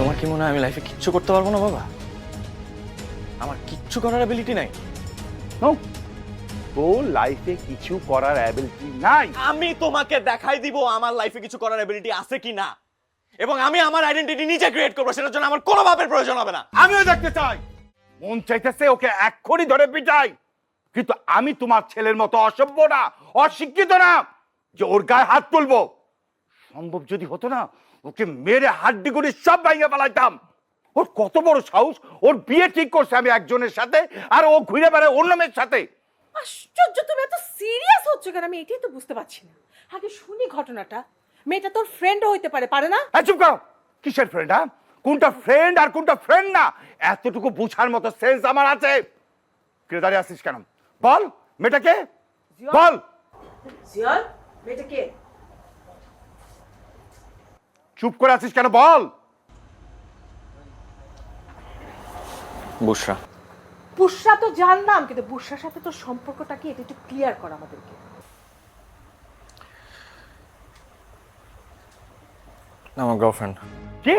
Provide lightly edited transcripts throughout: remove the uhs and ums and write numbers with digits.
তোমার কি মনে হয় আমি লাইফে কিচ্ছু করতে পারবো না বাবা? আমার কিচ্ছু করার অ্যাবিলিটি নাই? নো, তোর লাইফে কিছু করার অ্যাবিলিটি নাই। আমি তোমাকে দেখাই দিব আমার লাইফে কিছু করার অ্যাবিলিটি আছে কি না, এবং আমি আমার আইডেন্টিটি নিজে ক্রিয়েট করবো, সেটার জন্য আমার কোনো ভাবের প্রয়োজন হবে না। আমিও দেখতে চাই। মন চাইতেছে ওকে এক্ষুনি ধরে পিটাই, কিন্তু আমি তোমার ছেলের মতো অসভ্য না, অশিক্ষিত না যে ওর গায়ে হাত তুলবো। সম্ভব যদি হতো না, ওকে মেরে হাড্ডি করে সব ভাঙে ফেলাইতাম। ওর কত বড় সাহস, ওর বিয়ে ঠিক করছে আমি একজনের সাথে, আর ও ঘুরে বেড়ায় অন্য মেয়ের সাথে। আশ্চর্য, তুমি এত সিরিয়াস হচ্ছ কেন? আমি এটাই তো বুঝতে পারছি না। আগে শুনি ঘটনাটা। মেয়েটা তোর ফ্রেন্ডও হইতে পারে, পারে না? চুপ করো। কিসের ফ্রেন্ড? হ্যাঁ, কোনটা ফ্রেন্ড আর কোনটা ফ্রেন্ড না, এতটুকু বুঝার মতো সেন্স আমার আছে। কে দাঁড়িয়ে আসিস কেন? বল মেয়েটাকে, বল। জিয়াল, মেয়েটা কে? চুপ করে আছিস কেন? বল। বুশরা। বুশরা তো জানলাম, কিন্তু বুশরার সাথে তোর সম্পর্কটা কি, এটা একটু ক্লিয়ার কর আমাদেরকে। আমার গার্লফ্রেন্ড। কি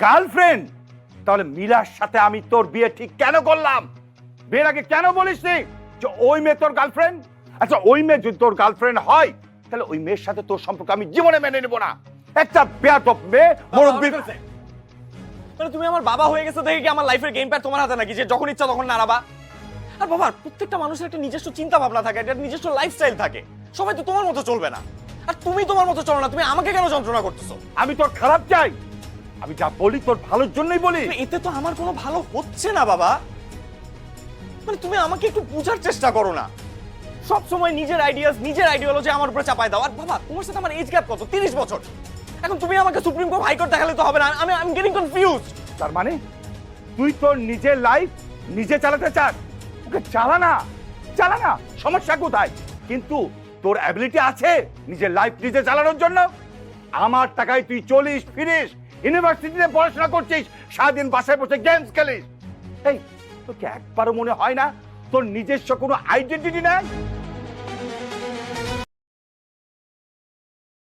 গার্লফ্রেন্ড? তাহলে মিলার সাথে আমি তোর বিয়ে ঠিক কেন করলাম? বিয়ের আগে কেন বলিসনি যে ওই মেয়ে তোর গার্লফ্রেন্ড? আচ্ছা, ওই মেয়ে যদি তোর গার্লফ্রেন্ড হয়, তাহলে ওই মেয়ের সাথে তোর সম্পর্ক আমি জীবনে মেনে নেব না। একটা বেয়াদব মেয়ে, মুরব্বি। মানে তুমি আমার বাবা হয়ে গেছো দেখে কি আমার লাইফের গেম প্যাড তোমার হাতে নাকি, যে যখন ইচ্ছা তখন নাড়াবা? আর বাবা, প্রত্যেকটা মানুষের একটা নিজস্ব চিন্তা ভাবনা থাকে, একটা নিজস্ব লাইফস্টাইল থাকে। সবাই তো তোমার মতো চলবে না, আর তুমি তোমার মতো চলো না। তুমি আমাকে কেন যন্ত্রণা করতেছো? আমি তোর খারাপ চাই? আমি যা বলি তোর ভালোর জন্যই বলি। এতে তো আমার কোনো ভালো হচ্ছে না বাবা। মানে তুমি আমাকে একটু বোঝার চেষ্টা করো না। সব সময় নিজের আইডিয়াস, নিজের আইডিওলজি আমার উপরে চাপায় দাও। আর বাবা, তোমার সাথে আমার এজ গ্যাপ কত? 30 বছর। এখন তুমি আমাকে সুপ্রিম কোর্ট, হাইকোর্ট দেখালে তো হবে না। আমি গেটিং কনফিউজড। তার মানে তুই তোর নিজের লাইফ নিজে চালাতে চাস? ওকে চালা না, চালা না, সমস্যা কোথায়? কিন্তু তোর অ্যাবিলিটি আছে নিজের লাইফ নিজে চালানোর জন্য। আমার টাকায় তুই চলিস ফিরিস, ইউনিভার্সিটিতে পড়াশোনা করছিস, সারাদিন বাসায় বসে গেমস খেলিস। এই তোকে একবারও মনে হয় না তোর নিজস্ব কোনো আইডেন্টিটি নাই?